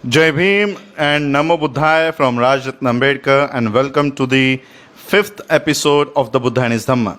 Jai Bhim and Namo Buddhaya from Rajratna Ambedkar, and welcome to the 5th episode of the Buddha and his Dhamma.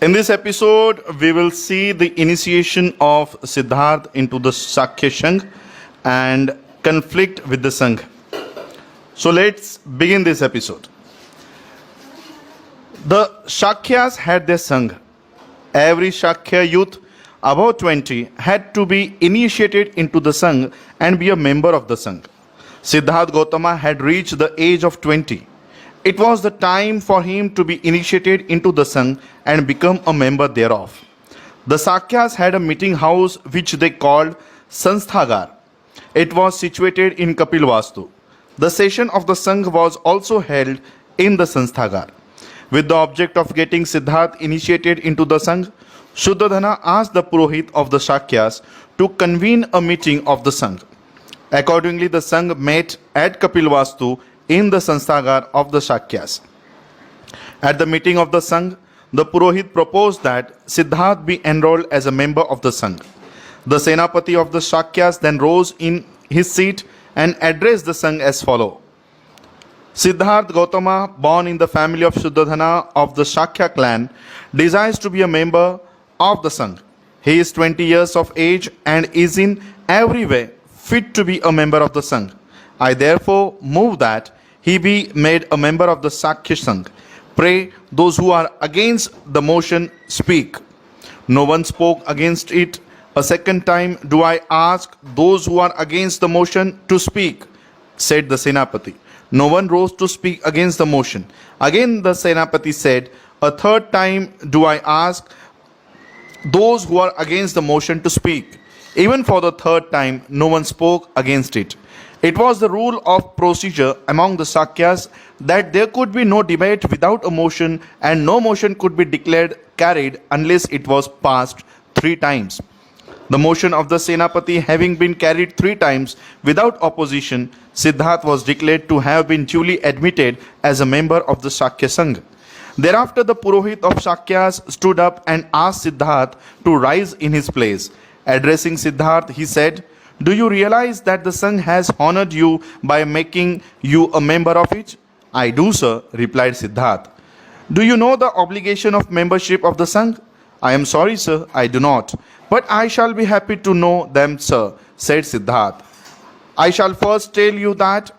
In this episode, we will see the initiation of Siddhartha into the Sakya Sangh and conflict with the Sangh. So let's begin this episode. The Shakyas had their Sangh. Every Shakya youth above 20 had to be initiated into the Sangh and be a member of the Sangh. Siddhartha Gautama had reached the age of 20. It was the time for him to be initiated into the Sangh and become a member thereof. The Sakyas had a meeting house which they called Sansthagar. It was situated in Kapilvastu. The session of the Sangh was also held in the Sansthagar. With the object of getting Siddhartha initiated into the Sangh, Shuddhadhana asked the Purohit of the Shakyas to convene a meeting of the Sangh. Accordingly, the Sangh met at Kapilvastu in the Sansthagar of the Shakyas. At the meeting of the Sangh, the Purohit proposed that Siddhartha be enrolled as a member of the Sangh. The Senapati of the Shakyas then rose in his seat and addressed the Sangh as follows. Siddhartha Gautama, born in the family of Shuddhadhana of the Shakya clan, desires to be a member of the Sangh. He is 20 years of age and is in every way fit to be a member of the Sangh. I therefore move that he be made a member of the Sakya Sangh. Pray those who are against the motion speak. No one spoke against it. A second time do I ask those who are against the motion to speak, said the Senapati. No one rose to speak against the motion. Again the Senapati said, a third time do I ask those who are against the motion to speak. Even for the third time, no one spoke against it. It was the rule of procedure among the Sakyas that there could be no debate without a motion, and no motion could be declared carried unless it was passed 3 times. The motion of the Senapati having been carried 3 times without opposition, Siddhartha was declared to have been duly admitted as a member of the Sakya Sangh. Thereafter, the Purohit of Shakyas stood up and asked Siddhartha to rise in his place. Addressing Siddhartha, he said, do you realize that the Sangh has honored you by making you a member of it? I do, sir, replied Siddhartha. Do you know the obligation of membership of the Sangh? I am sorry, sir, I do not. But I shall be happy to know them, sir, said Siddhartha. I shall first tell you that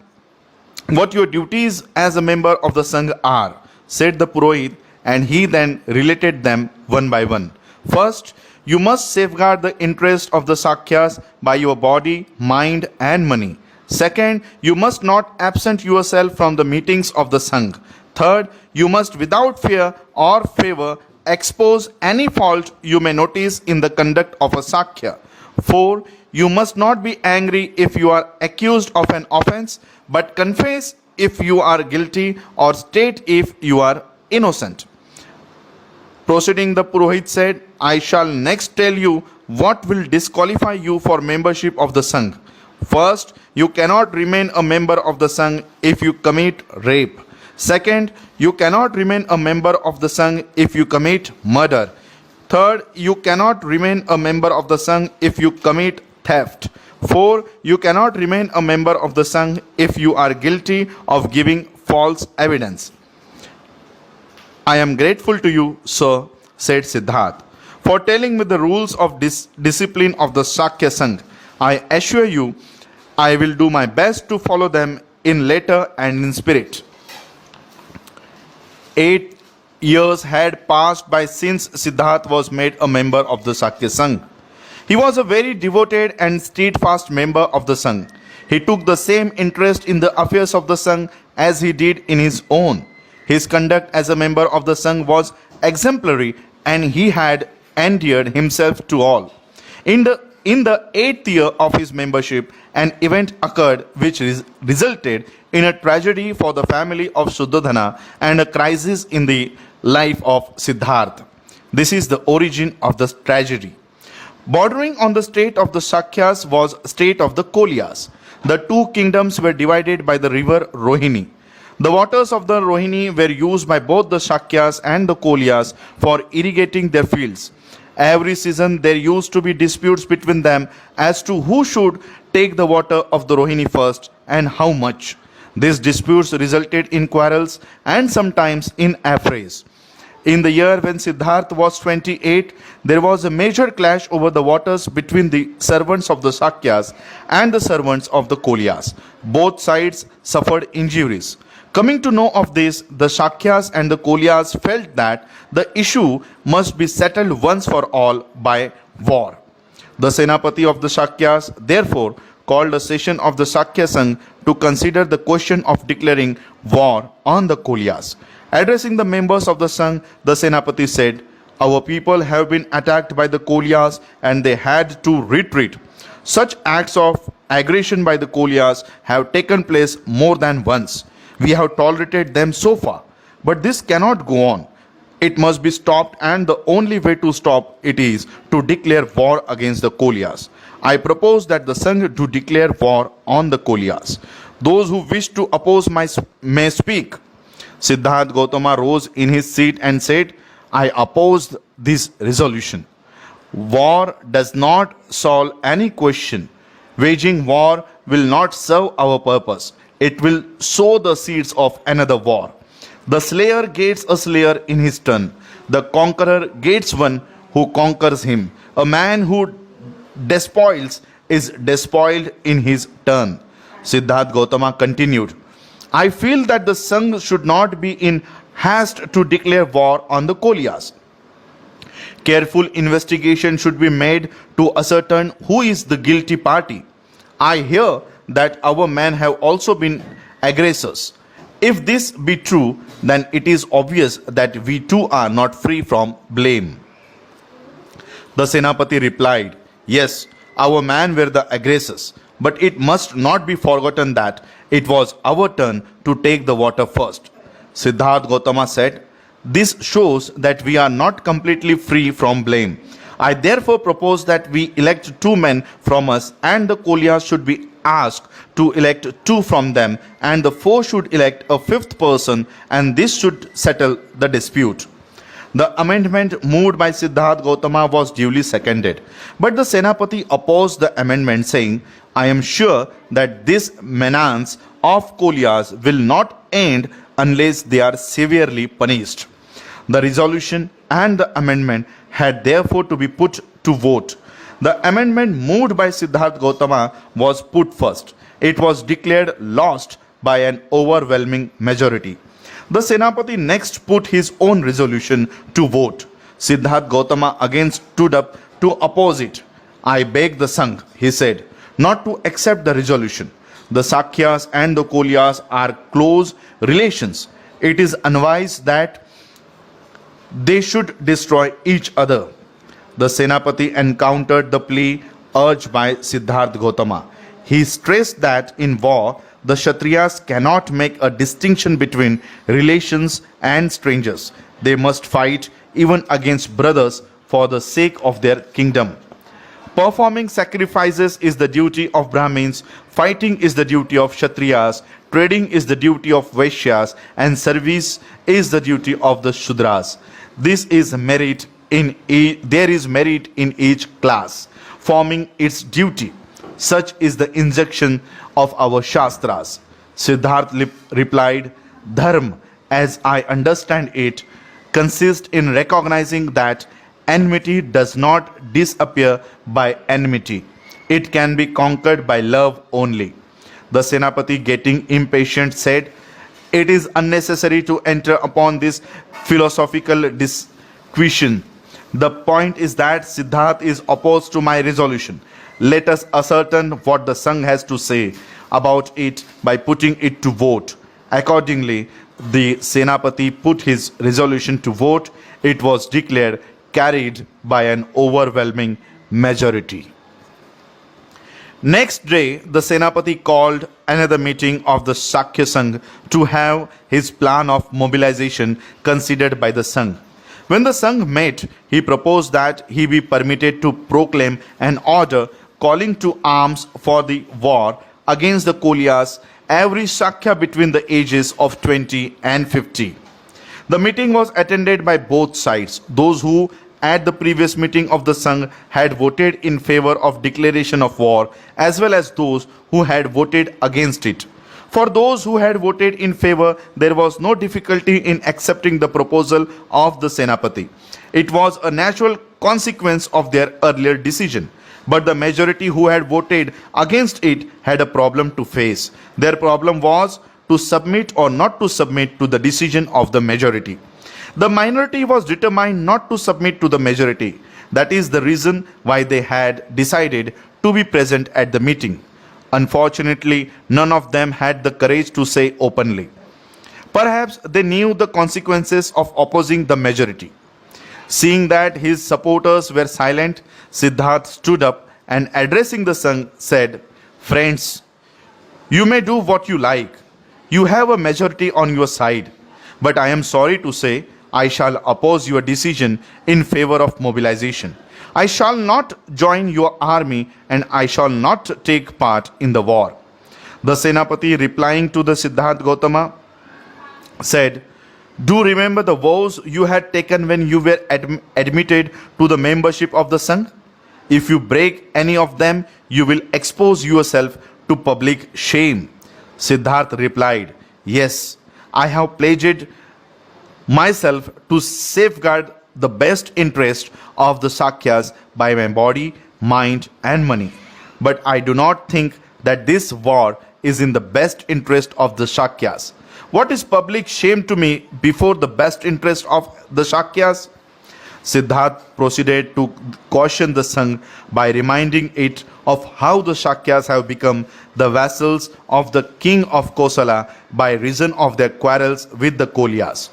what your duties as a member of the Sangh are, said the Purohit, and he then related them one by one. First, you must safeguard the interest of the Sakyas by your body, mind and money. Second, you must not absent yourself from the meetings of the Sangh. Third, you must without fear or favor expose any fault you may notice in the conduct of a Sakya. 4. You must not be angry if you are accused of an offense, but confess if you are guilty or state if you are innocent. Proceeding, the Purohit said, I shall next tell you what will disqualify you for membership of the Sangh. First, you cannot remain a member of the Sangh if you commit rape. Second, you cannot remain a member of the Sangh if you commit murder. Third, you cannot remain a member of the Sangh if you commit theft. 4. You cannot remain a member of the Sangh if you are guilty of giving false evidence. I am grateful to you, sir, said Siddhartha, for telling me the rules of discipline of the Sakya Sangh. I assure you, I will do my best to follow them in letter and in spirit. 8 years had passed by since Siddhartha was made a member of the Sakya Sangh. He was a very devoted and steadfast member of the Sangh. He took the same interest in the affairs of the Sangh as he did in his own. His conduct as a member of the Sangh was exemplary, and he had endeared himself to all. In the 8th year of his membership, an event occurred which resulted in a tragedy for the family of Shuddhadhana and a crisis in the life of Siddhartha. This is the origin of the tragedy. Bordering on the state of the Shakyas was state of the Kolyas. The 2 kingdoms were divided by the river Rohini. The waters of the Rohini were used by both the Shakyas and the Kolyas for irrigating their fields. Every season there used to be disputes between them as to who should take the water of the Rohini first and how much. These disputes resulted in quarrels and sometimes in affrays. In the year when Siddharth was 28, there was a major clash over the waters between the servants of the Shakyas and the servants of the Kolyas. Both sides suffered injuries. Coming to know of this, the Shakyas and the Kolyas felt that the issue must be settled once for all by war. The Senapati of the Shakyas therefore called a session of the Shakya Sangh to consider the question of declaring war on the Kolyas. Addressing the members of the Sangh, the Senapati said, "Our people have been attacked by the Kolyas and they had to retreat. Such acts of aggression by the Kolyas have taken place more than once. We have tolerated them so far, but this cannot go on. It must be stopped, and the only way to stop it is to declare war against the Kolyas. I propose that the Sangh to declare war on the Kolyas. Those who wish to oppose may speak." Siddharth Gautama rose in his seat and said, "I oppose this resolution. War does not solve any question. Waging war will not serve our purpose. It will sow the seeds of another war. The slayer gets a slayer in his turn. The conqueror gets one who conquers him. A man who despoils is despoiled in his turn." Siddharth Gautama continued, "I feel that the Sangh should not be in haste to declare war on the Kolyas. Careful investigation should be made to ascertain who is the guilty party. I hear that our men have also been aggressors. If this be true, then it is obvious that we too are not free from blame." The Senapati replied, "Yes, our men were the aggressors, but it must not be forgotten that it was our turn to take the water first." Siddharth Gautama said, "This shows that we are not completely free from blame. I therefore propose that we elect 2 men from us, and the Kolyas should be asked to elect 2 from them, and the 4 should elect a 5th person, and this should settle the dispute." The amendment moved by Siddharth Gautama was duly seconded, but the Senapati opposed the amendment, saying, "I am sure that this menace of Kolyas will not end unless they are severely punished." The resolution and the amendment had therefore to be put to vote. The amendment moved by Siddharth Gautama was put first. It was declared lost by an overwhelming majority. The Senapati next put his own resolution to vote. Siddharth Gautama again stood up to oppose it. "I beg the Sangh," he said, "not to accept the resolution. The Shakyas and the Kolyas are close relations. It is unwise that they should destroy each other." The Senapati encountered the plea urged by Siddharth Gautama. He stressed that in war, the Kshatriyas cannot make a distinction between relations and strangers. They must fight even against brothers for the sake of their kingdom. Performing sacrifices is the duty of Brahmins, fighting is the duty of Kshatriyas, trading is the duty of Vaishyas, and service is the duty of the Shudras. There is merit in each class, forming its duty. Such is the injunction of our Shastras. Siddharth replied, "Dharma, as I understand it, consists in recognizing that enmity does not disappear by enmity. It can be conquered by love only." The Senapati, getting impatient, said, "It is unnecessary to enter upon this philosophical disquisition. The point is that Siddharth is opposed to my resolution. Let us ascertain what the Sangh has to say about it by putting it to vote." Accordingly, the Senapati put his resolution to vote. It was declared carried by an overwhelming majority. Next day, the Senapati called another meeting of the Shakya Sangh to have his plan of mobilization considered by the Sangh. When the Sangh met, he proposed that he be permitted to proclaim an order calling to arms for the war against the Kolyas, every Shakya between the ages of 20 and 50. The meeting was attended by both sides. Those who at the previous meeting of the Sangh had voted in favor of declaration of war, as well as those who had voted against it. For those who had voted in favor, there was no difficulty in accepting the proposal of the Senapati. It was a natural consequence of their earlier decision. But the majority who had voted against it had a problem to face. Their problem was to submit or not to submit to the decision of the majority. The minority was determined not to submit to the majority. That is the reason why they had decided to be present at the meeting. Unfortunately, none of them had the courage to say openly. Perhaps they knew the consequences of opposing the majority. Seeing that his supporters were silent, Siddharth stood up and addressing the Sangh said, "Friends, you may do what you like. You have a majority on your side. But I am sorry to say, I shall oppose your decision in favor of mobilization. I shall not join your army and I shall not take part in the war." The Senapati replying to the Siddharth Gautama said, "Do remember the vows you had taken when you were admitted to the membership of the Sangh? If you break any of them, you will expose yourself to public shame." Siddharth replied, "Yes, I have pledged myself to safeguard the best interest of the Sakyas by my body, mind, and money. But I do not think that this war is in the best interest of the Shakyas. What is public shame to me before the best interest of the Shakyas?" Siddharth proceeded to caution the Sangh by reminding it of how the Shakyas have become the vassals of the king of Kosala by reason of their quarrels with the Kolyas.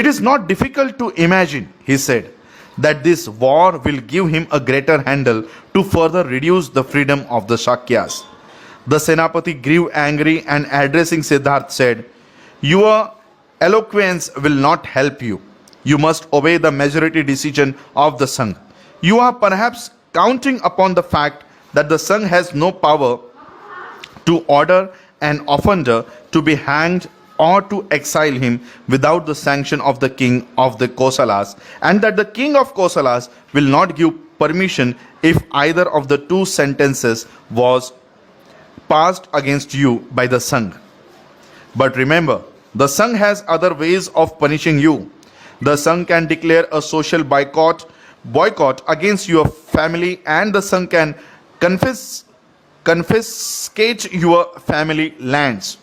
"It is not difficult to imagine," he said, "that this war will give him a greater handle to further reduce the freedom of the Shakyas." The Senapati grew angry and addressing Siddharth said, "Your eloquence will not help you. You must obey the majority decision of the Sangh. You are perhaps counting upon the fact that the Sangh has no power to order an offender to be hanged or to exile him without the sanction of the king of the Kosalas, and that the king of Kosalas will not give permission if either of the two sentences was passed against you by the Sangh. But remember, the Sangh has other ways of punishing you. The Sangh can declare a social boycott against your family, and the Sangh can confiscate your family lands.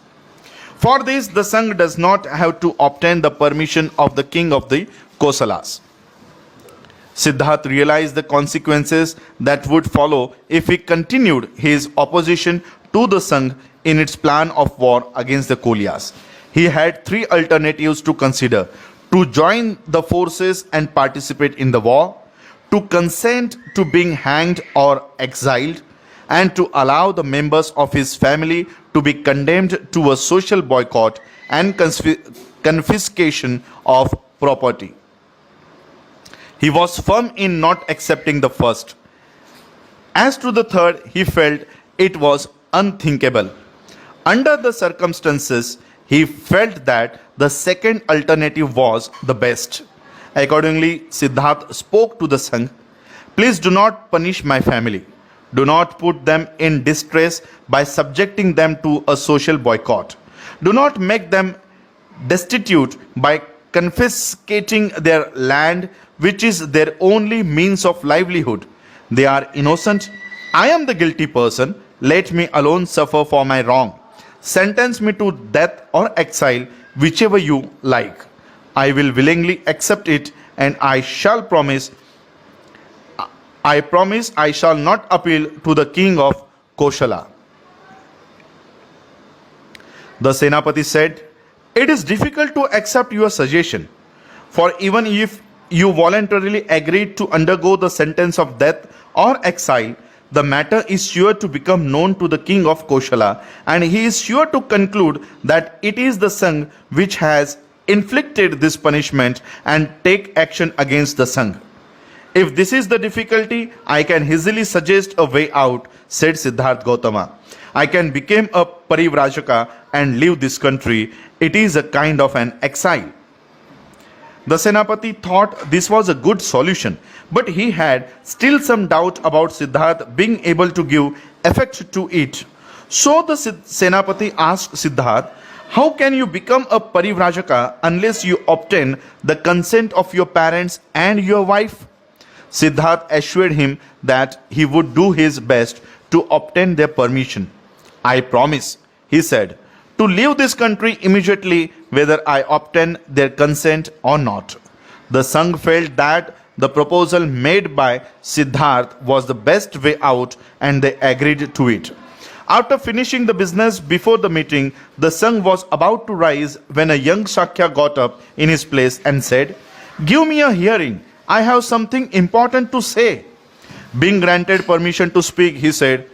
For this, the Sangh does not have to obtain the permission of the king of the Kosalas." Siddharth realized the consequences that would follow if he continued his opposition to the Sangh in its plan of war against the Kolyas. He had three alternatives to consider: to join the forces and participate in the war, to consent to being hanged or exiled, and to allow the members of his family to be condemned to a social boycott and confiscation of property. He was firm in not accepting the first. As to the third, he felt it was unthinkable. Under the circumstances, he felt that the second alternative was the best. Accordingly, Siddharth spoke to the Sangh, "Please do not punish my family. Do not put them in distress by subjecting them to a social boycott. Do not make them destitute by confiscating their land, which is their only means of livelihood. They are innocent. I am the guilty person. Let me alone suffer for my wrong. Sentence me to death or exile, whichever you like. I will willingly accept it, and I promise I shall not appeal to the king of Kosala." The Senapati said, "It is difficult to accept your suggestion, for even if you voluntarily agreed to undergo the sentence of death or exile, the matter is sure to become known to the king of Kosala, and he is sure to conclude that it is the Sangh which has inflicted this punishment and take action against the Sangh. If this is the difficulty, I can easily suggest a way out," said Siddharth Gautama. "I can become a Parivrajaka and leave this country. It is a kind of an exile." The Senapati thought this was a good solution, but he had still some doubt about Siddharth being able to give effect to it. So the Senapati asked Siddharth, "How can you become a Parivrajaka unless you obtain the consent of your parents and your wife?" Siddharth assured him that he would do his best to obtain their permission. "I promise," he said, "to leave this country immediately whether I obtain their consent or not." The Sangh felt that the proposal made by Siddharth was the best way out and they agreed to it. After finishing the business before the meeting, the Sangh was about to rise when a young Shakya got up in his place and said, "Give me a hearing. I have something important to say." Being granted permission to speak, he said,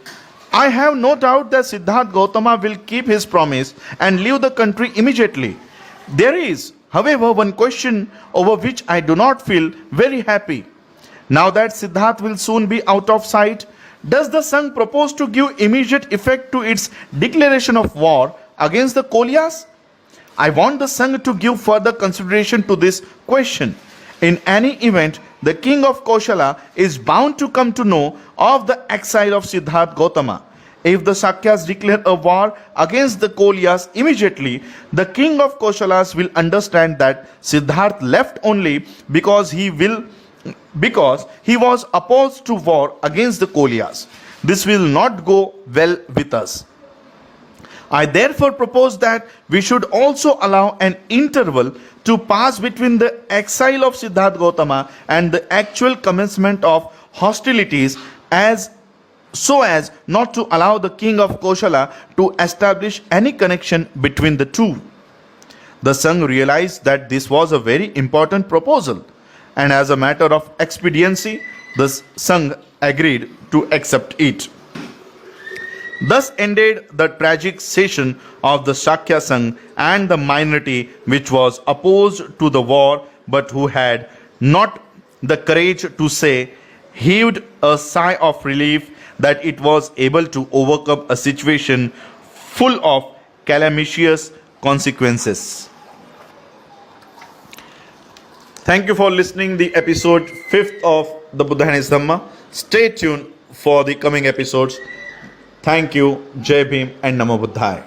"I have no doubt that Siddharth Gautama will keep his promise and leave the country immediately. There is, however, one question over which I do not feel very happy. Now that Siddharth will soon be out of sight, does the Sangh propose to give immediate effect to its declaration of war against the Kolyas? I want the Sangh to give further consideration to this question. In any event, the king of Koshala is bound to come to know of the exile of Siddharth Gautama. If the Shakyas declare a war against the Kolyas immediately, the king of Koshalas will understand that Siddharth left only because he was opposed to war against the Kolyas. This will not go well with us. I therefore propose that we should also allow an interval to pass between the exile of Siddharth Gautama and the actual commencement of hostilities so as not to allow the king of Koshala to establish any connection between the two." The Sangh realized that this was a very important proposal, and as a matter of expediency, the Sangh agreed to accept it. Thus ended the tragic session of the Shakya Sangh, and the minority which was opposed to the war but who had not the courage to say heaved a sigh of relief that it was able to overcome a situation full of calamitous consequences. Thank you for listening the episode 5th of the Buddha and His Dhamma. Stay tuned for the coming episodes. Thank you. Jai Bhim and Namo Buddhaya.